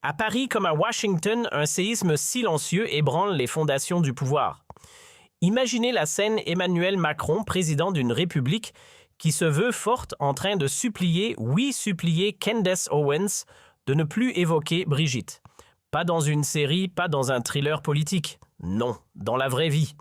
À Paris comme à Washington, un séisme silencieux ébranle les fondations du pouvoir. Imaginez la scène Emmanuel Macron, président d'une république qui se veut forte en train de supplier Candace Owens de ne plus évoquer Brigitte. Pas dans une série, pas dans un thriller politique. Non, dans la vraie vie.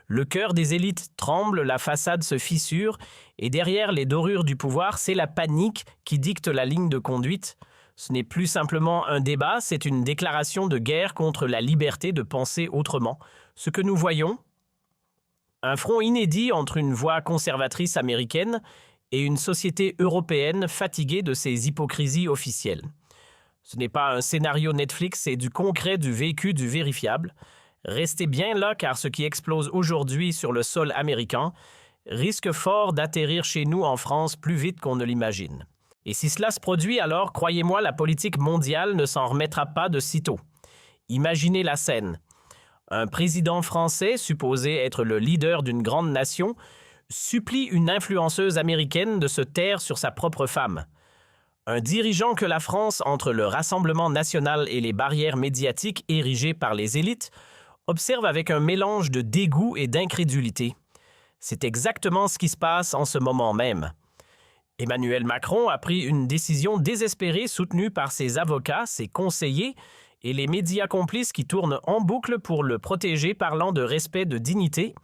Le cœur des élites tremble, la façade se fissure, et derrière les dorures du pouvoir, c'est la panique qui dicte la ligne de conduite. Ce n'est plus simplement un débat, c'est une déclaration de guerre contre la liberté de penser autrement. Ce que nous voyons, un front inédit entre une voix conservatrice américaine et une société européenne fatiguée de ses hypocrisies officielles. Ce n'est pas un scénario Netflix, c'est du concret, du vécu, du vérifiable. Restez bien là car ce qui explose aujourd'hui sur le sol américain risque fort d'atterrir chez nous en France plus vite qu'on ne l'imagine. Et si cela se produit, alors, croyez-moi, la politique mondiale ne s'en remettra pas de sitôt. Imaginez la scène. Un président français, supposé être le leader d'une grande nation, supplie une influenceuse américaine de se taire sur sa propre femme. Un dirigeant que la France, entre le Rassemblement national et les barrières médiatiques érigées par les élites, observe avec un mélange de dégoût et d'incrédulité. C'est exactement ce qui se passe en ce moment même. Emmanuel Macron a pris une décision désespérée soutenue par ses avocats, ses conseillers et les médias complices qui tournent en boucle pour le protéger parlant de respect de dignité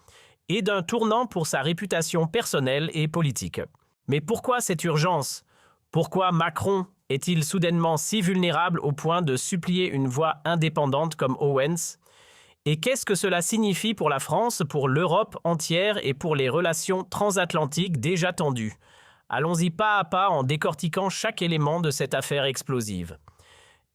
et d'un tournant pour sa réputation personnelle et politique. Mais pourquoi cette urgence? Pourquoi Macron est-il soudainement si vulnérable au point de supplier une voix indépendante comme Owens? Et qu'est-ce que cela signifie pour la France, pour l'Europe entière et pour les relations transatlantiques déjà tendues? Allons-y pas à pas en décortiquant chaque élément de cette affaire explosive.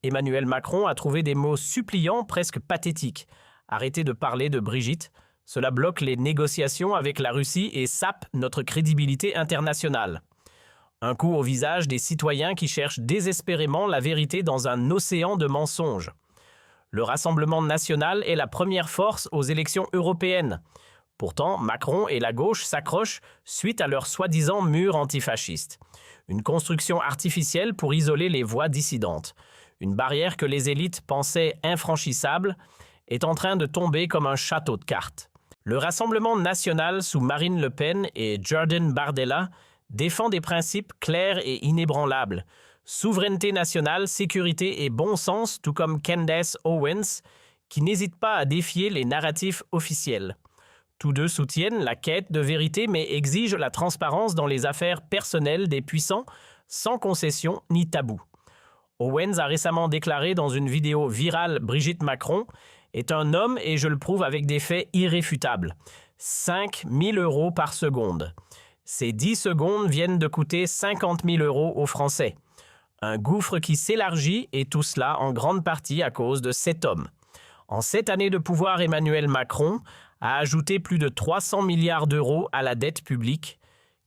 Emmanuel Macron a trouvé des mots suppliants, presque pathétiques. Arrêtez de parler de Brigitte. Cela bloque les négociations avec la Russie et sape notre crédibilité internationale. Un coup au visage des citoyens qui cherchent désespérément la vérité dans un océan de mensonges. Le Rassemblement national est la première force aux élections européennes. Pourtant, Macron et la gauche s'accrochent suite à leur soi-disant mur antifasciste. Une construction artificielle pour isoler les voix dissidentes. Une barrière que les élites pensaient infranchissable est en train de tomber comme un château de cartes. Le Rassemblement national sous Marine Le Pen et Jordan Bardella défend des principes clairs et inébranlables. Souveraineté nationale, sécurité et bon sens, tout comme Candace Owens, qui n'hésite pas à défier les narratifs officiels. Tous deux soutiennent la quête de vérité mais exigent la transparence dans les affaires personnelles des puissants, sans concession ni tabou. Owens a récemment déclaré dans une vidéo virale « Brigitte Macron est un homme et je le prouve avec des faits irréfutables. 5 000 € par seconde. Ces 10 secondes viennent de coûter 50 000 € aux Français. Un gouffre qui s'élargit et tout cela en grande partie à cause de cet homme. En 7 années de pouvoir, Emmanuel Macron a ajouté plus de 300 milliards d'euros à la dette publique.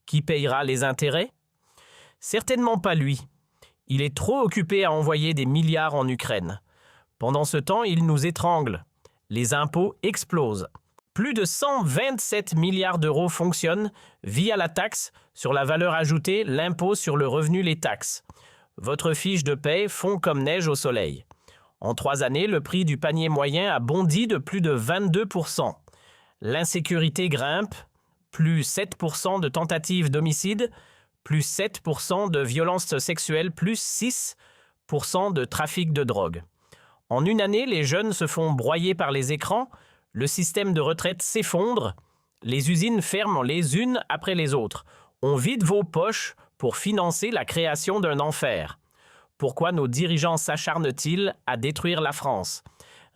Qui payera les intérêts? Certainement pas lui. Il est trop occupé à envoyer des milliards en Ukraine. Pendant ce temps, il nous étrangle. Les impôts explosent. Plus de 127 milliards d'euros fonctionnent via la taxe sur la valeur ajoutée, l'impôt sur le revenu, les taxes. Votre fiche de paie fond comme neige au soleil. En 3 années, le prix du panier moyen a bondi de plus de 22%. L'insécurité grimpe, plus 7% de tentatives d'homicide, plus 7% de violences sexuelles, plus 6% de trafic de drogue. En une année, les jeunes se font broyer par les écrans, le système de retraite s'effondre, les usines ferment les unes après les autres. On vide vos poches pour financer la création d'un enfer. Pourquoi nos dirigeants s'acharnent-ils à détruire la France?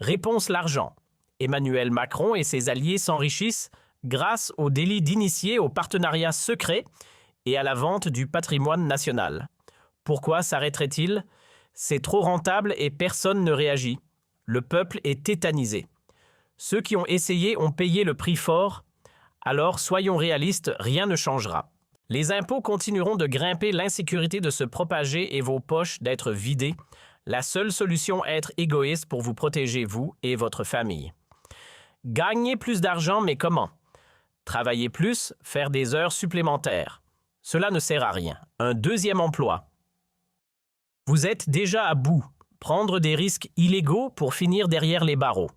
Réponse: l'argent. Emmanuel Macron et ses alliés s'enrichissent grâce au délit d'initié au partenariat secret et à la vente du patrimoine national. Pourquoi s'arrêterait-il? C'est trop rentable et personne ne réagit. Le peuple est tétanisé. Ceux qui ont essayé ont payé le prix fort. Alors soyons réalistes, rien ne changera. Les impôts continueront de grimper, l'insécurité de se propager et vos poches d'être vidées. La seule solution est être égoïste pour vous protéger, vous et votre famille. Gagner plus d'argent, mais comment? Travailler plus, faire des heures supplémentaires. Cela ne sert à rien. Un deuxième emploi. Vous êtes déjà à bout. Prendre des risques illégaux pour finir derrière les barreaux.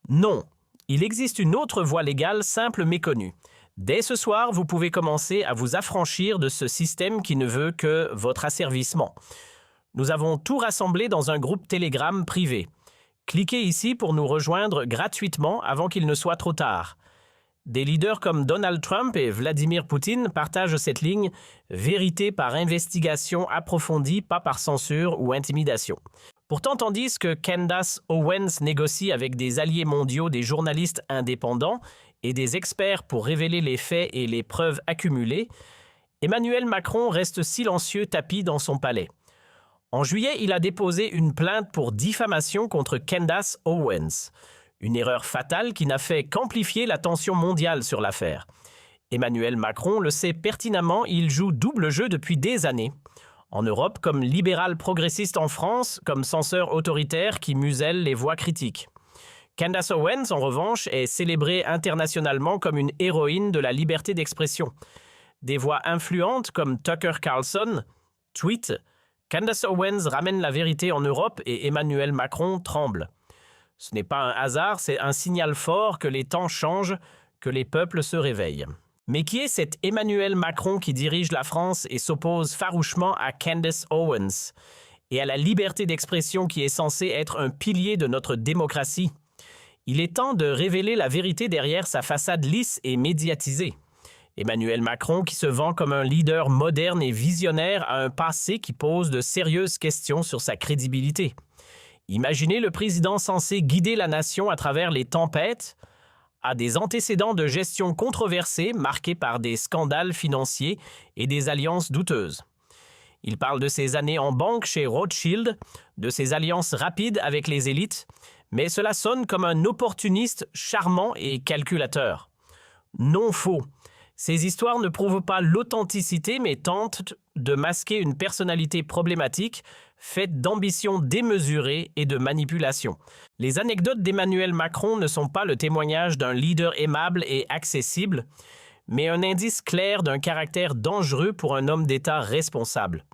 Non, il existe une autre voie légale simple mais connue. Dès ce soir, vous pouvez commencer à vous affranchir de ce système qui ne veut que votre asservissement. Nous avons tout rassemblé dans un groupe Telegram privé. Cliquez ici pour nous rejoindre gratuitement avant qu'il ne soit trop tard. Des leaders comme Donald Trump et Vladimir Poutine partagent cette ligne « vérité par investigation approfondie, pas par censure ou intimidation ». Pourtant, tandis que Candace Owens négocie avec des alliés mondiaux des journalistes indépendants et des experts pour révéler les faits et les preuves accumulées, Emmanuel Macron reste silencieux tapi dans son palais. En juillet, il a déposé une plainte pour diffamation contre Candace Owens. Une erreur fatale qui n'a fait qu'amplifier la tension mondiale sur l'affaire. Emmanuel Macron le sait pertinemment, il joue double jeu depuis des années. En Europe, comme libéral progressiste en France, comme censeur autoritaire qui muselle les voix critiques. Candace Owens, en revanche, est célébrée internationalement comme une héroïne de la liberté d'expression. Des voix influentes comme Tucker Carlson tweetent « Candace Owens ramène la vérité en Europe et Emmanuel Macron tremble ». Ce n'est pas un hasard, c'est un signal fort que les temps changent, que les peuples se réveillent. Mais qui est cet Emmanuel Macron qui dirige la France et s'oppose farouchement à Candace Owens et à la liberté d'expression qui est censée être un pilier de notre démocratie? Il est temps de révéler la vérité derrière sa façade lisse et médiatisée. Emmanuel Macron, qui se vend comme un leader moderne et visionnaire, a un passé qui pose de sérieuses questions sur sa crédibilité. Imaginez le président censé guider la nation à travers les tempêtes, a des antécédents de gestion controversés marqués par des scandales financiers et des alliances douteuses. Il parle de ses années en banque chez Rothschild, de ses alliances rapides avec les élites, mais cela sonne comme un opportuniste charmant et calculateur. Non faux. Ces histoires ne prouvent pas l'authenticité mais tentent de masquer une personnalité problématique faite d'ambitions démesurées et de manipulation. Les anecdotes d'Emmanuel Macron ne sont pas le témoignage d'un leader aimable et accessible, mais un indice clair d'un caractère dangereux pour un homme d'État responsable.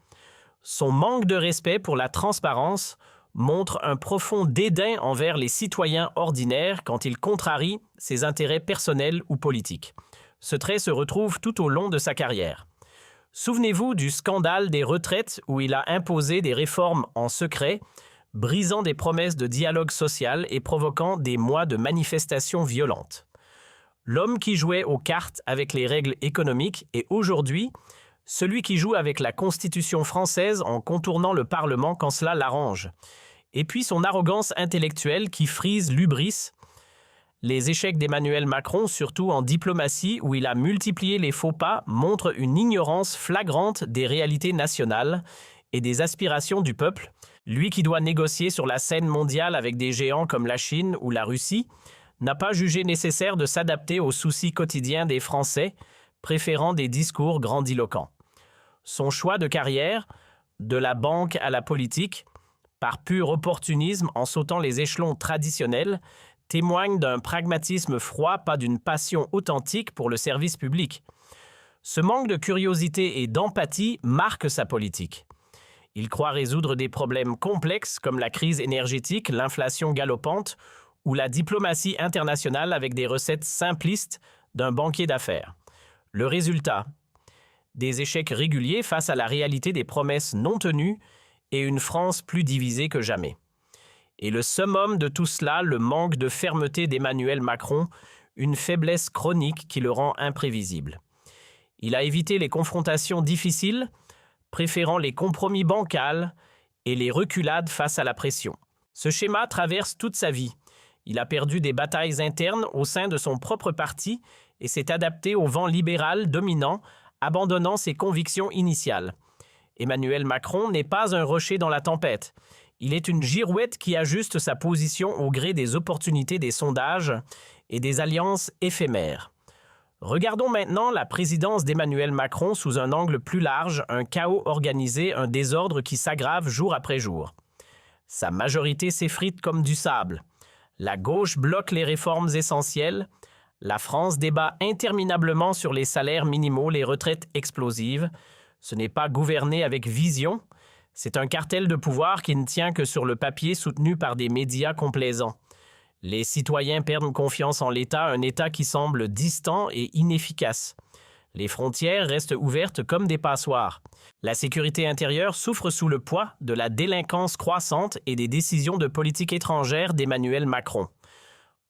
Son manque de respect pour la transparence montre un profond dédain envers les citoyens ordinaires quand il contrarie ses intérêts personnels ou politiques. Ce trait se retrouve tout au long de sa carrière. Souvenez-vous du scandale des retraites où il a imposé des réformes en secret, brisant des promesses de dialogue social et provoquant des mois de manifestations violentes. L'homme qui jouait aux cartes avec les règles économiques est aujourd'hui celui qui joue avec la Constitution française en contournant le Parlement quand cela l'arrange. Et puis son arrogance intellectuelle qui frise l'hubris. Les échecs d'Emmanuel Macron, surtout en diplomatie où il a multiplié les faux pas, montrent une ignorance flagrante des réalités nationales et des aspirations du peuple. Lui qui doit négocier sur la scène mondiale avec des géants comme la Chine ou la Russie, n'a pas jugé nécessaire de s'adapter aux soucis quotidiens des Français, préférant des discours grandiloquents. Son choix de carrière, de la banque à la politique, par pur opportunisme en sautant les échelons traditionnels, témoigne d'un pragmatisme froid, pas d'une passion authentique pour le service public. Ce manque de curiosité et d'empathie marque sa politique. Il croit résoudre des problèmes complexes comme la crise énergétique, l'inflation galopante ou la diplomatie internationale avec des recettes simplistes d'un banquier d'affaires. Le résultat, des échecs réguliers face à la réalité des promesses non tenues et une France plus divisée que jamais. Et le summum de tout cela, le manque de fermeté d'Emmanuel Macron, une faiblesse chronique qui le rend imprévisible. Il a évité les confrontations difficiles, préférant les compromis bancals et les reculades face à la pression. Ce schéma traverse toute sa vie. Il a perdu des batailles internes au sein de son propre parti et s'est adapté au vent libéral dominant, abandonnant ses convictions initiales. Emmanuel Macron n'est pas un rocher dans la tempête. Il est une girouette qui ajuste sa position au gré des opportunités des sondages et des alliances éphémères. Regardons maintenant la présidence d'Emmanuel Macron sous un angle plus large, un chaos organisé, un désordre qui s'aggrave jour après jour. Sa majorité s'effrite comme du sable. La gauche bloque les réformes essentielles. La France débat interminablement sur les salaires minimaux, les retraites explosives. Ce n'est pas gouverner avec vision, C'est un cartel de pouvoir qui ne tient que sur le papier soutenu par des médias complaisants. Les citoyens perdent confiance en l'État, un État qui semble distant et inefficace. Les frontières restent ouvertes comme des passoires. La sécurité intérieure souffre sous le poids de la délinquance croissante et des décisions de politique étrangère d'Emmanuel Macron.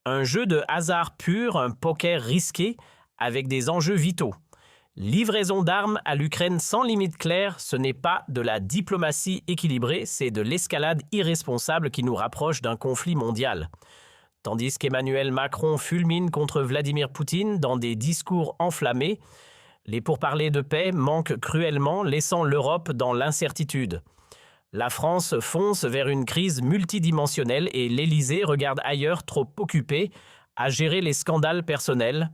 Un jeu de hasard pur, un poker risqué avec des enjeux vitaux. Livraison d'armes à l'Ukraine sans limite claire, ce n'est pas de la diplomatie équilibrée, c'est de l'escalade irresponsable qui nous rapproche d'un conflit mondial. Tandis qu'Emmanuel Macron fulmine contre Vladimir Poutine dans des discours enflammés, les pourparlers de paix manquent cruellement, laissant l'Europe dans l'incertitude. La France fonce vers une crise multidimensionnelle et l'Élysée regarde ailleurs, trop occupé à gérer les scandales personnels.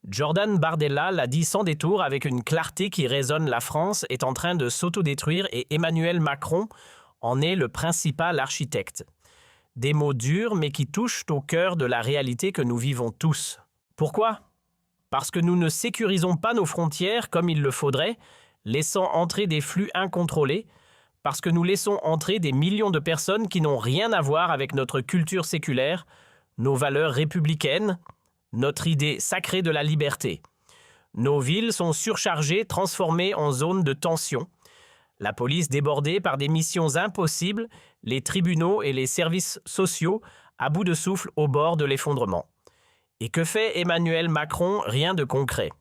Jordan Bardella l'a dit sans détour avec une clarté qui résonne: la France est en train de s'autodétruire et Emmanuel Macron en est le principal architecte. Des mots durs mais qui touchent au cœur de la réalité que nous vivons tous. Pourquoi ? Parce que nous ne sécurisons pas nos frontières comme il le faudrait, laissant entrer des flux incontrôlés, parce que nous laissons entrer des millions de personnes qui n'ont rien à voir avec notre culture séculaire, nos valeurs républicaines, notre idée sacrée de la liberté. Nos villes sont surchargées, transformées en zones de tension. La police débordée par des missions impossibles, les tribunaux et les services sociaux à bout de souffle au bord de l'effondrement. Et que fait Emmanuel Macron? Rien de concret.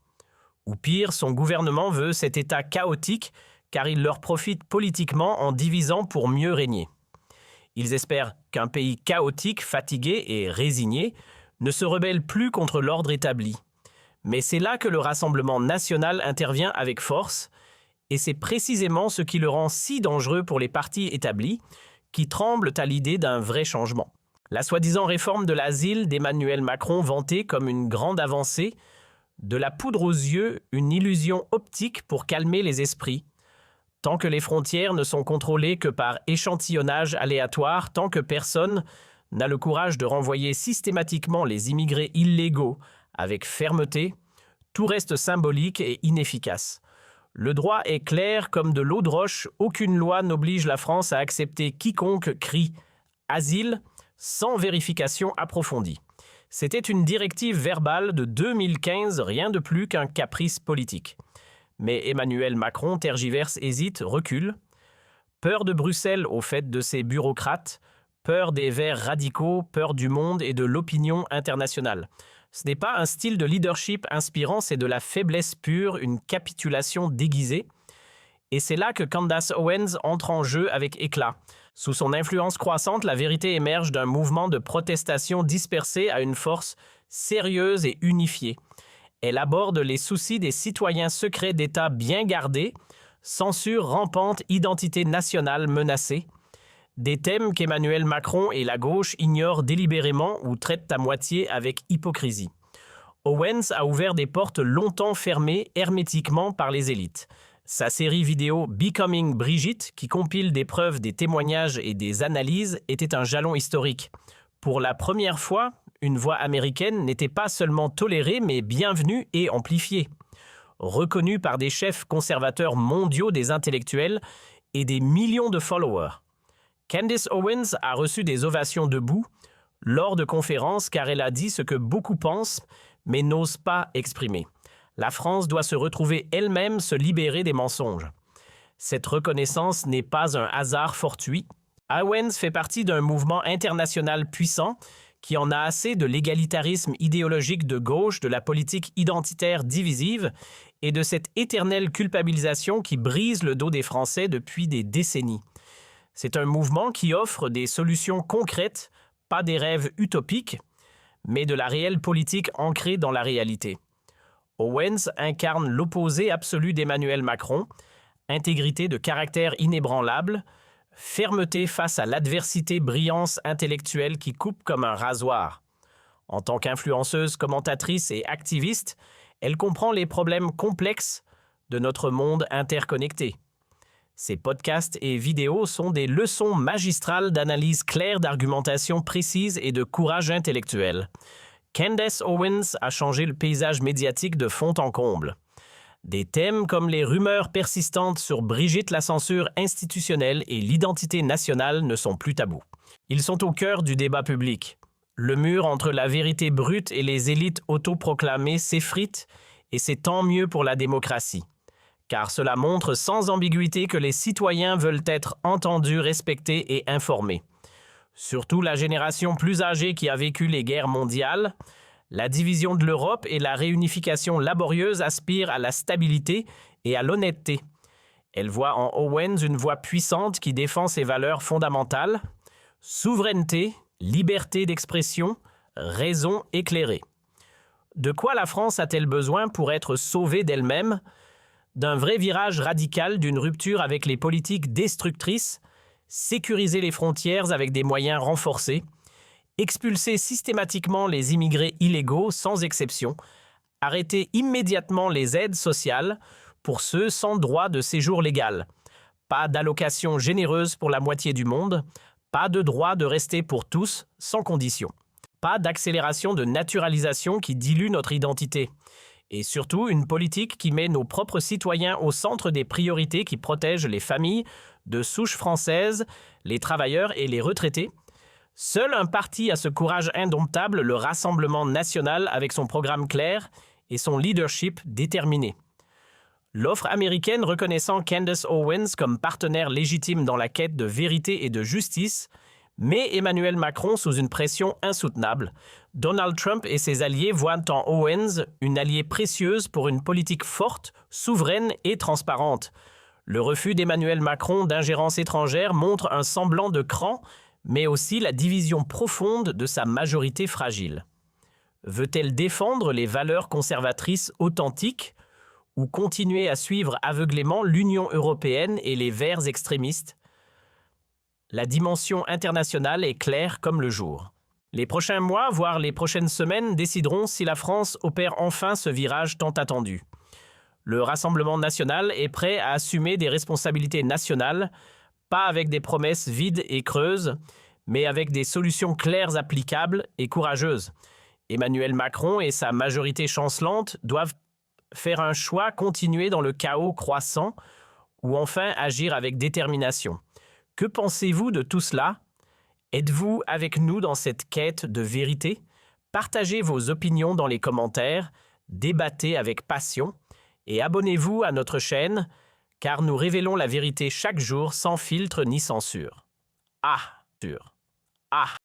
Ou pire, son gouvernement veut cet État chaotique car il leur profite politiquement en divisant pour mieux régner. Ils espèrent qu'un pays chaotique, fatigué et résigné ne se rebelle plus contre l'ordre établi. Mais c'est là que le Rassemblement national intervient avec force, et c'est précisément ce qui le rend si dangereux pour les partis établis, qui tremblent à l'idée d'un vrai changement. La soi-disant réforme de l'asile d'Emmanuel Macron, vantée comme une grande avancée, de la poudre aux yeux, une illusion optique pour calmer les esprits. Tant que les frontières ne sont contrôlées que par échantillonnage aléatoire, tant que personne n'a le courage de renvoyer systématiquement les immigrés illégaux avec fermeté, tout reste symbolique et inefficace. Le droit est clair comme de l'eau de roche, aucune loi n'oblige la France à accepter quiconque crie « asile » sans vérification approfondie. C'était une directive verbale de 2015, rien de plus qu'un caprice politique. Mais Emmanuel Macron tergiverse, hésite, recule. Peur de Bruxelles au fait de ses bureaucrates, peur des Verts radicaux, peur du monde et de l'opinion internationale. Ce n'est pas un style de leadership inspirant, c'est de la faiblesse pure, une capitulation déguisée. Et c'est là que Candace Owens entre en jeu avec éclat. Sous son influence croissante, la vérité émerge d'un mouvement de protestation dispersé à une force sérieuse et unifiée. Elle aborde les soucis des citoyens secrets d'État bien gardés, censure rampante, identité nationale menacée. Des thèmes qu'Emmanuel Macron et la gauche ignorent délibérément ou traitent à moitié avec hypocrisie. Owens a ouvert des portes longtemps fermées hermétiquement par les élites. Sa série vidéo Becoming Brigitte, qui compile des preuves, des témoignages et des analyses, était un jalon historique. Pour la première fois, une voix américaine n'était pas seulement tolérée, mais bienvenue et amplifiée. Reconnue par des chefs conservateurs mondiaux, des intellectuels et des millions de followers. Candace Owens a reçu des ovations debout lors de conférences car elle a dit ce que beaucoup pensent mais n'osent pas exprimer. La France doit se retrouver elle-même, se libérer des mensonges. Cette reconnaissance n'est pas un hasard fortuit. Owens fait partie d'un mouvement international puissant qui en a assez de l'égalitarisme idéologique de gauche, de la politique identitaire divisive et de cette éternelle culpabilisation qui brise le dos des Français depuis des décennies. C'est un mouvement qui offre des solutions concrètes, pas des rêves utopiques, mais de la réelle politique ancrée dans la réalité. Owens incarne l'opposé absolu d'Emmanuel Macron, intégrité de caractère inébranlable, fermeté face à l'adversité, brillance intellectuelle qui coupe comme un rasoir. En tant qu'influenceuse, commentatrice et activiste, elle comprend les problèmes complexes de notre monde interconnecté. Ses podcasts et vidéos sont des leçons magistrales d'analyse claire, d'argumentation précise et de courage intellectuel. Candace Owens a changé le paysage médiatique de fond en comble. Des thèmes comme les rumeurs persistantes sur Brigitte la censure institutionnelle et l'identité nationale ne sont plus tabous. Ils sont au cœur du débat public. Le mur entre la vérité brute et les élites autoproclamées s'effrite et c'est tant mieux pour la démocratie. Car cela montre sans ambiguïté que les citoyens veulent être entendus, respectés et informés. Surtout la génération plus âgée qui a vécu les guerres mondiales, la division de l'Europe et la réunification laborieuse aspirent à la stabilité et à l'honnêteté. Elle voit en Owens une voix puissante qui défend ses valeurs fondamentales, souveraineté, liberté d'expression, raison éclairée. De quoi la France a-t-elle besoin pour être sauvée d'elle-même? D'un vrai virage radical, d'une rupture avec les politiques destructrices, sécuriser les frontières avec des moyens renforcés, expulser systématiquement les immigrés illégaux sans exception, arrêter immédiatement les aides sociales pour ceux sans droit de séjour légal, pas d'allocation généreuse pour la moitié du monde, pas de droit de rester pour tous sans condition, pas d'accélération de naturalisation qui dilue notre identité, et surtout une politique qui met nos propres citoyens au centre des priorités qui protègent les familles de souche française, les travailleurs et les retraités. Seul un parti a ce courage indomptable, le Rassemblement national, avec son programme clair et son leadership déterminé. L'offre américaine reconnaissant Candace Owens comme partenaire légitime dans la quête de vérité et de justice met Emmanuel Macron sous une pression insoutenable. Donald Trump et ses alliés voient en Owens une alliée précieuse pour une politique forte, souveraine et transparente. Le refus d'Emmanuel Macron d'ingérence étrangère montre un semblant de cran, mais aussi la division profonde de sa majorité fragile. Veut-elle défendre les valeurs conservatrices authentiques ou continuer à suivre aveuglément l'Union européenne et les Verts extrémistes? La dimension internationale est claire comme le jour. Les prochains mois, voire les prochaines semaines, décideront si la France opère enfin ce virage tant attendu. Le Rassemblement national est prêt à assumer des responsabilités nationales, pas avec des promesses vides et creuses, mais avec des solutions claires, applicables et courageuses. Emmanuel Macron et sa majorité chancelante doivent faire un choix, continuer dans le chaos croissant ou enfin agir avec détermination. Que pensez-vous de tout cela? Êtes-vous avec nous dans cette quête de vérité? Partagez vos opinions dans les commentaires, débattez avec passion et abonnez-vous à notre chaîne car nous révélons la vérité chaque jour sans filtre ni censure. Ah, sûr. Ah.